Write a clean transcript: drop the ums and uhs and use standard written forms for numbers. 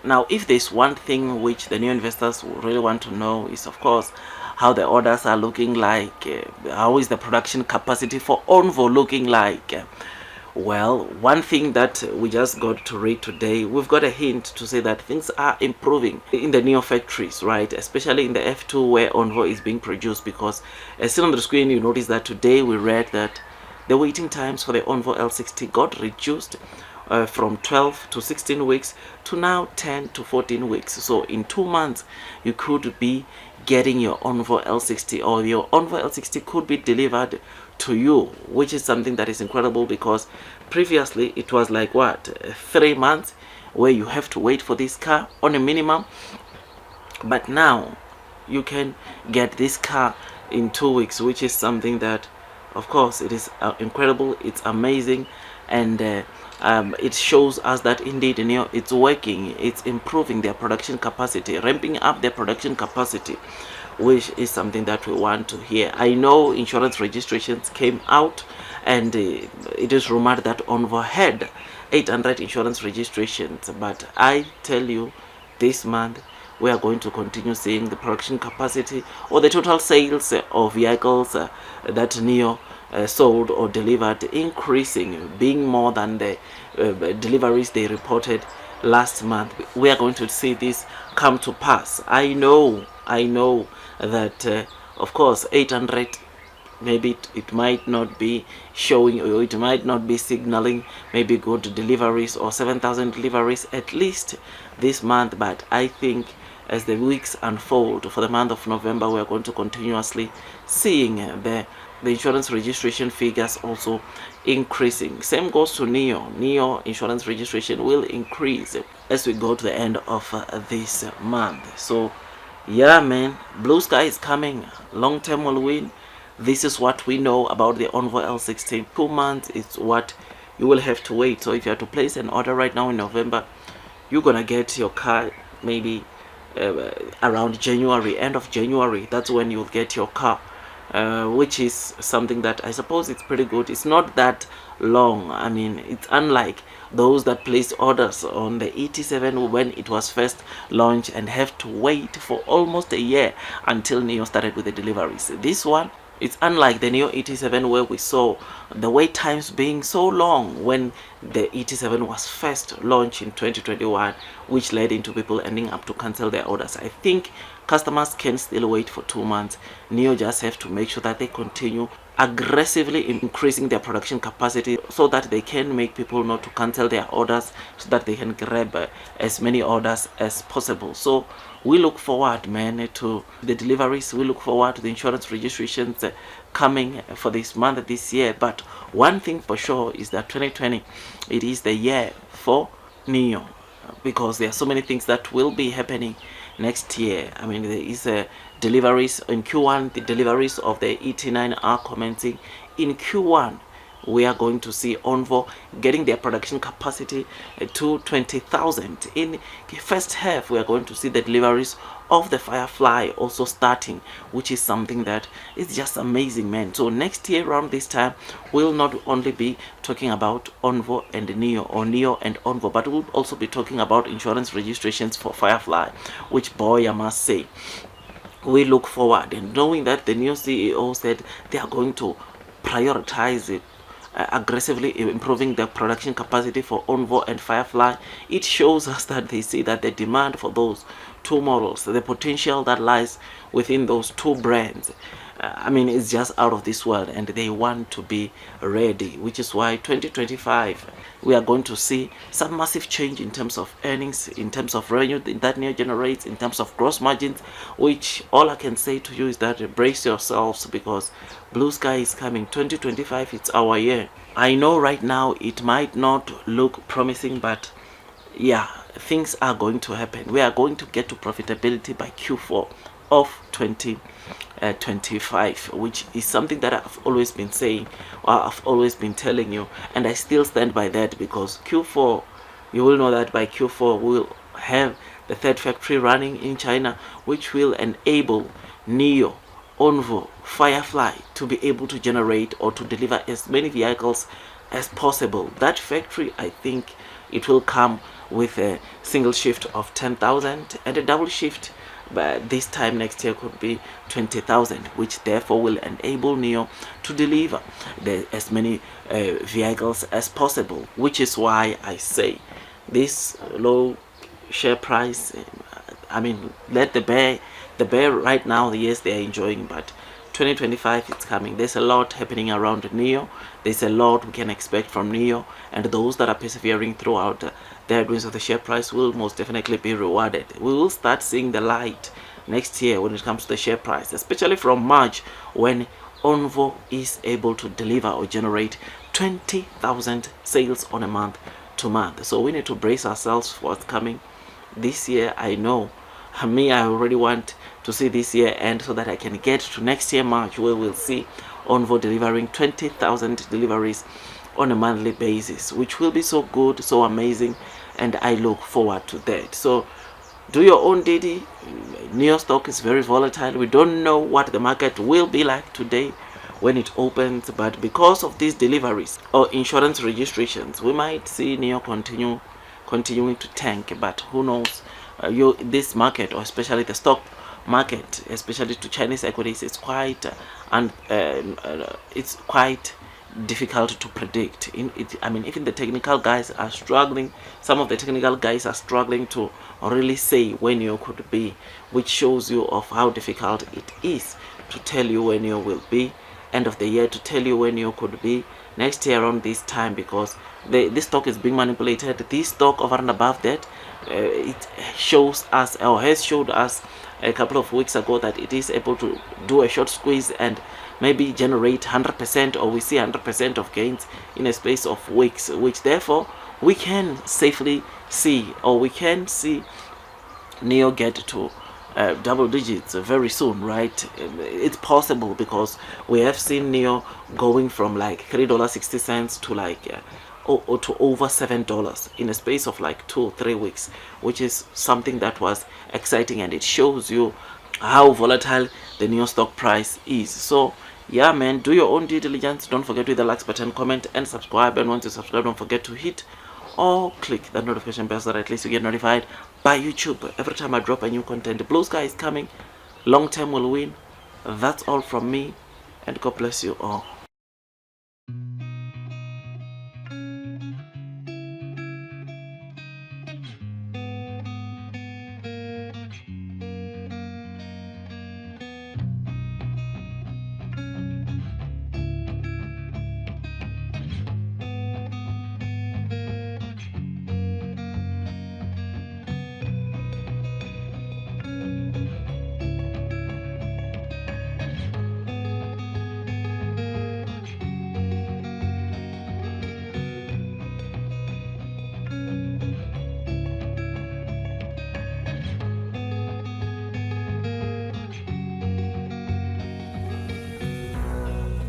Now, if there's one thing which the new investors really want to know is, of course, how the orders are looking like, how is the production capacity for ONVO looking like. Well, one thing that we just got to read today, we've got a hint to say that things are improving in the NEO factories, right? Especially in the F2 where ONVO is being produced, because as seen on the screen, you notice that today we read that the waiting times for the ONVO L60 got reduced from 12 to 16 weeks to now 10 to 14 weeks. So in 2 months, you could be getting your ONVO L60, or your ONVO L60 could be delivered to you, which is something that is incredible, because previously it was like what, 3 months where you have to wait for this car on a minimum, but now you can get this car in 2 weeks, which is something that, of course, it is incredible, it's amazing, and it shows us that indeed, it's working, it's improving their production capacity, ramping up their production capacity, which is something that we want to hear. I know insurance registrations came out, and it is rumored that ONVO had 800 insurance registrations, but I tell you, this month we are going to continue seeing the production capacity or the total sales of vehicles that NEO sold or delivered increasing, being more than the deliveries they reported last month. We are going to see this come to pass. I know that of course 800, maybe it might not be showing, or it might not be signaling maybe good deliveries or 7,000 deliveries at least this month, but I think as the weeks unfold for the month of November, we are going to continuously seeing the insurance registration figures also increasing. Same goes to NEO insurance registration will increase as we go to the end of this month. So yeah, man, blue sky is coming, long term will win. This is what we know about the ONVO L60. 2 months is what you will have to wait. So if you have to place an order right now in November, you're gonna get your car maybe around January, end of January. That's when you'll get your car, which is something that I suppose it's pretty good. It's not that long. I mean, it's unlike those that placed orders on the ET7 when it was first launched and have to wait for almost a year until NEO started with the deliveries. This one, it's unlike the NEO ET7 where we saw the wait times being so long when the ET7 was first launched in 2021, which led into people ending up to cancel their orders. I think customers can still wait for 2 months. NEO just have to make sure that they continue aggressively increasing their production capacity so that they can make people not to cancel their orders, so that they can grab as many orders as possible. So we look forward, man, to the deliveries. We look forward to the insurance registrations coming for this month, this year. But one thing for sure is that 2020, it is the year for NEO, because there are so many things that will be happening next year. I mean, there is deliveries in Q1. The deliveries of the ET9 are commencing in Q1. We are going to see ONVO getting their production capacity to 20,000. In the first half, we are going to see the deliveries of the Firefly also starting, which is something that is just amazing, man. So next year around this time, we'll not only be talking about ONVO and NEO, or NEO and ONVO, but we'll also be talking about insurance registrations for Firefly, which, boy, I must say, we look forward, and knowing that the new CEO said they are going to prioritize it aggressively improving the production capacity for ONVO and Firefly. It shows us that they see that the demand for those two models, the potential that lies within those two brands, I mean, it's just out of this world, and they want to be ready, which is why 2025 we are going to see some massive change in terms of earnings, in terms of revenue that NEO generates, in terms of gross margins, which all I can say to you is that brace yourselves, because blue sky is coming. 2025, it's our year. I know right now it might not look promising, but yeah, things are going to happen. We are going to get to profitability by Q4 of 2025, which is something that I've always been saying, or I've always been telling you, and I still stand by that, because Q4, you will know that by Q4 we'll have the third factory running in China, which will enable NEO, ONVO, Firefly to be able to generate or to deliver as many vehicles as possible. That factory, I think it will come with a single shift of 10,000 and a double shift, but this time next year could be 20,000, which therefore will enable NEO to deliver as many vehicles as possible, which is why I say this low share price, I mean, let the bear right now, yes, they are enjoying, but 2025 it's coming. There's a lot happening around NEO. There's a lot we can expect from NEO, and those that are persevering throughout the headwinds of the share price will most definitely be rewarded. We will start seeing the light next year when it comes to the share price, especially from March, when ONVO is able to deliver or generate 20,000 sales on a month to month. So we need to brace ourselves for what's coming this year. I know me, I already want to see this year end so that I can get to next year March, where we'll see ONVO delivering 20,000 deliveries on a monthly basis, which will be so good, so amazing, and I look forward to that. So do your own DD. NEO stock is very volatile. We don't know what the market will be like today when it opens, but because of these deliveries or insurance registrations, we might see NEO continuing to tank. But who knows? This market, or especially the stock market, especially to Chinese equities, it's quite it's quite difficult to predict. I mean, even the technical guys are struggling. Some of the technical guys are struggling to really say when you could be, which shows you of how difficult it is to tell you when you will be end of the year, to tell you when you could be next year around this time, because this stock is being manipulated. This stock over and above that, it shows us, or has showed us a couple of weeks ago, that it is able to do a short squeeze and maybe generate 100%, or we see 100% of gains in a space of weeks, which therefore we can safely see, or we can see NEO get to double digits very soon, right? It's possible, because we have seen NEO going from like $3.60 to like or to over $7 in a space of like 2 or 3 weeks, which is something that was exciting, and it shows you how volatile the NEO stock price is. So yeah, man, do your own due diligence. Don't forget to hit the like button, comment, and subscribe. And once you subscribe, don't forget to hit or click that notification bell so that at least you get notified by YouTube every time I drop a new content. The blue sky is coming. Long term will win. That's all from me, and God bless you all.